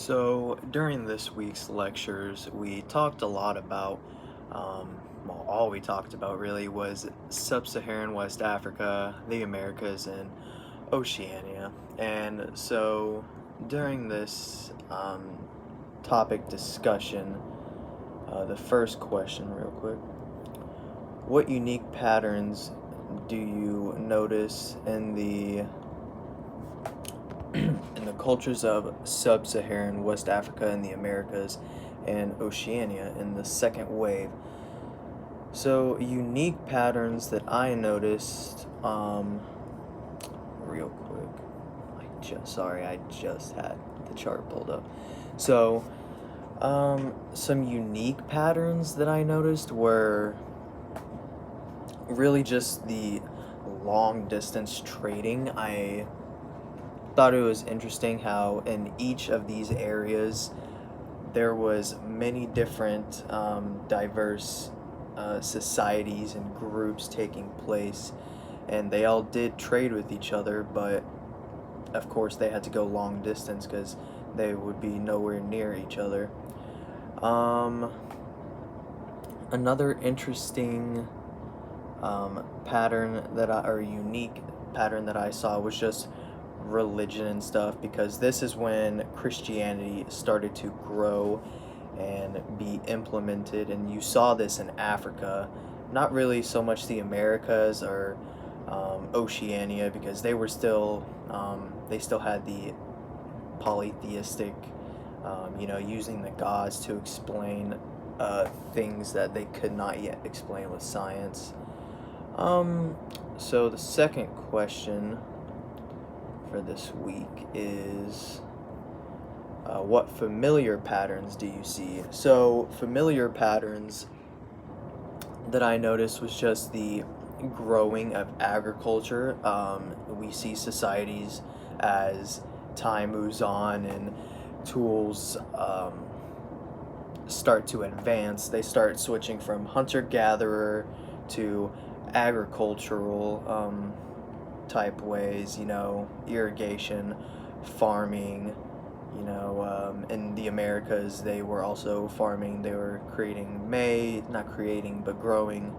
So, during this week's lectures, we talked a lot about, all we talked about really was sub Saharan West Africa, the Americas, and Oceania. And so, during this topic discussion, the first question, real quick: what unique patterns do you notice in the in the cultures of sub-Saharan West Africa and the Americas and Oceania in the second wave? So, unique patterns that I noticed, real quick. I just had the chart pulled up. So, some unique patterns that I noticed were really just the long distance trading. I thought it was interesting how in each of these areas there was many different diverse societies and groups taking place, and they all did trade with each other, but of course they had to go long distance because they would be nowhere near each other. um, Another interesting pattern or unique pattern that I saw was just religion and stuff, because this is when Christianity started to grow and be implemented, and you saw this in Africa, not really so much the Americas or Oceania, because they still had the polytheistic, using the gods to explain things that they could not yet explain with science. Um, so the second question for this week is, what familiar patterns do you see? So, familiar patterns that I noticed was just the growing of agriculture. We see societies as time moves on and tools start to advance, they start switching from hunter gatherer to agricultural type ways, irrigation, farming. In the Americas, they were also farming, they were creating not creating, but growing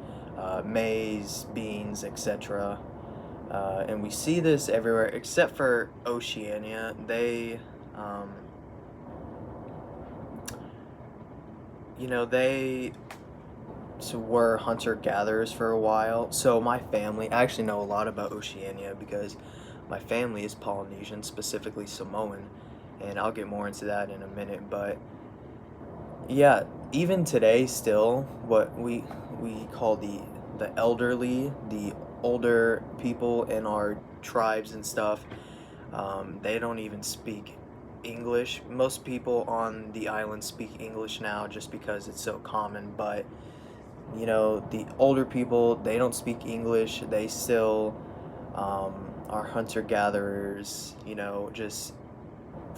maize, beans, etc. And we see this everywhere except for Oceania. They were hunter gatherers for a while. So I actually know a lot about Oceania because my family is Polynesian, specifically Samoan, and I'll get more into that in a minute. But yeah, even today, still, what we call the elderly, the older people in our tribes and stuff, they don't even speak English. Most people on the island speak English now just because it's so common, but the older people, they don't speak English. They still are hunter gatherers, just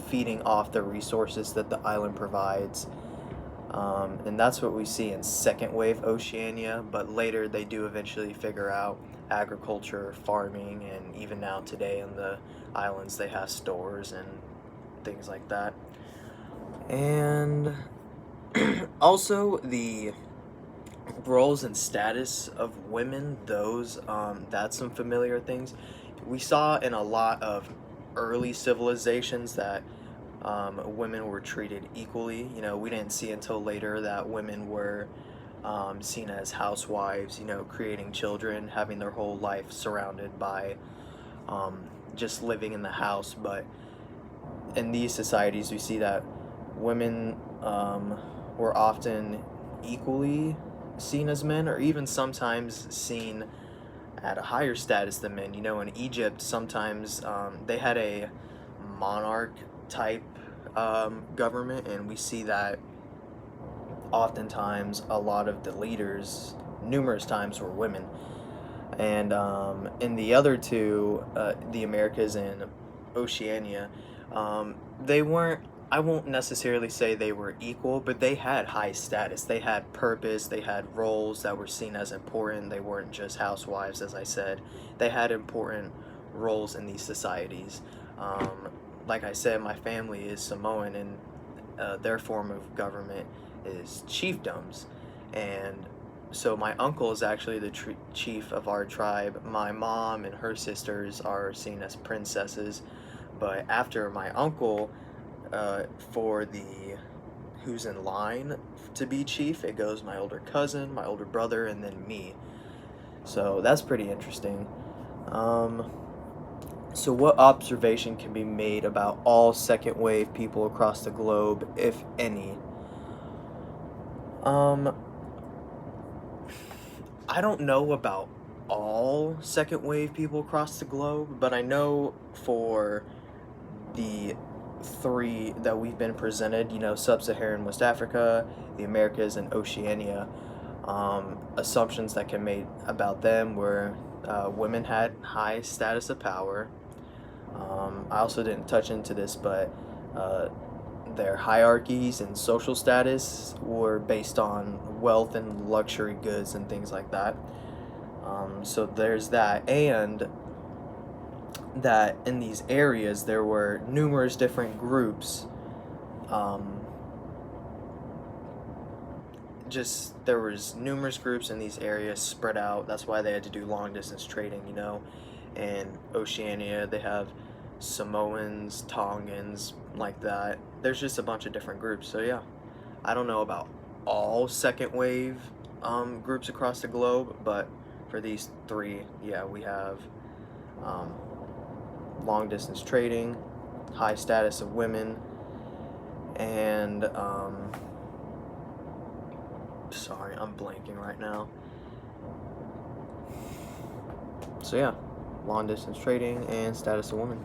feeding off the resources that the island provides. And that's what we see in second wave Oceania, but later they do eventually figure out agriculture, farming, and even now today in the islands they have stores and things like that. And also the roles and status of women, that's some familiar things we saw in a lot of early civilizations, that women were treated equally. We didn't see until later that women were seen as housewives, creating children, having their whole life surrounded by um, just living in the house. But in these societies, we see that women were often equally seen as men, or even sometimes seen at a higher status than men. In Egypt, sometimes they had a monarch type government, and we see that oftentimes a lot of the leaders, numerous times, were women. And in the other two, the Americas and Oceania, they weren't. I won't necessarily say they were equal, but they had high status. They had purpose. They had roles that were seen as important. They weren't just housewives, as I said. They had important roles in these societies. Like I said, my family is Samoan, and their form of government is chiefdoms. And so my uncle is actually the chief of our tribe. My mom and her sisters are seen as princesses, but after my uncle, for the who's in line to be chief, it goes my older cousin, my older brother, and then me. So that's pretty interesting. Um, so what observation can be made about all second wave people across the globe, if any? Um, I don't know about all second wave people across the globe, but I know for the three that we've been presented, Sub-Saharan West Africa, the Americas, and Oceania, assumptions that can made about them were women had high status of power. I also didn't touch into this, but uh, their hierarchies and social status were based on wealth and luxury goods and things like that. So there's that, and that in these areas there were numerous different groups. Um, just there was numerous groups in these areas spread out. That's why they had to do long distance trading. In Oceania they have Samoans, Tongans, like that. There's just a bunch of different groups. So yeah, I don't know about all second wave groups across the globe, but for these three, yeah, we have um, long distance trading, high status of women, and sorry, I'm blanking right now. So yeah, long distance trading and status of women.